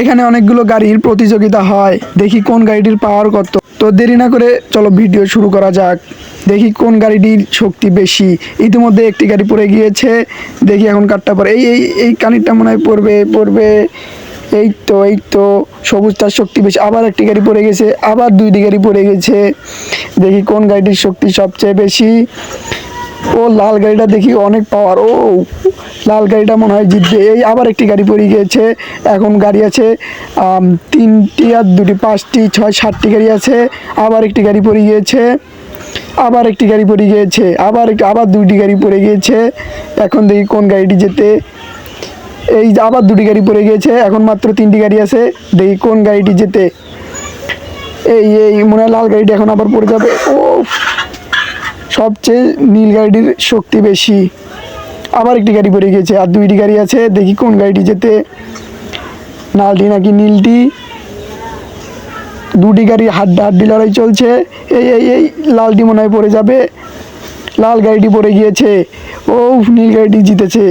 এখানে অনেকগুলো গাড়ির প্রতিযোগিতা হয়, দেখি কোন গাড়িটির পাওয়ার কত। তো দেরি না করে চলো ভিডিও শুরু করা যাক। দেখি কোন গাড়িটির শক্তি বেশি। ইতিমধ্যে একটি গাড়ি পড়ে গিয়েছে, দেখি এখন কাঠটা পড়ে। এই এই এই কানিরটা মনে হয় পড়বে পড়বে। এই তো সবুজটার শক্তি বেশি। আবার একটি গাড়ি পড়ে গেছে, আবার দুইটি গাড়ি পড়ে গেছে। দেখি কোন গাড়িটির শক্তি সবচেয়ে বেশি। ও লাল গাড়িটা দেখি অনেক পাওয়ার। ও লাল গাড়িটা মনে হয় জিতবে। এই আবার একটি গাড়ি পড়ে গিয়েছে। এখন গাড়ি আছে 3টি আর 2টি, 5টি, 6, 7টি গাড়ি আছে। আবার একটি গাড়ি পড়ে গিয়েছে, আবার একটি গাড়ি পড়ে গিয়েছে, আবার 2টি গাড়ি পড়ে গিয়েছে। এখন দেখি কোন গাড়িটি জেতে। এই যে আবার 2টি গাড়ি পড়ে গিয়েছে, এখন মাত্র 3টি গাড়ি আছে। দেখি কোন গাড়িটি জেতে। এই এই মনে হয় লাল গাড়িটি এখন আবার পড়ে যাবে। ও সবচেয়ে নীল গাড়িটির শক্তি বেশি। আবার একটি গাড়ি পড়ে গিয়েছে, আর 2টি গাড়ি আছে। দেখি কোন গাড়িটি জেতে, লালটি নাকি নীলটি। 2টি গাড়ি হাড্ডাহাড্ডি লড়াই চলছে। এই লালটি মনে হয় পড়ে যাবে। লাল গাড়িটি পড়ে গিয়েছে। ও নীল গাড়িটি জিতেছে।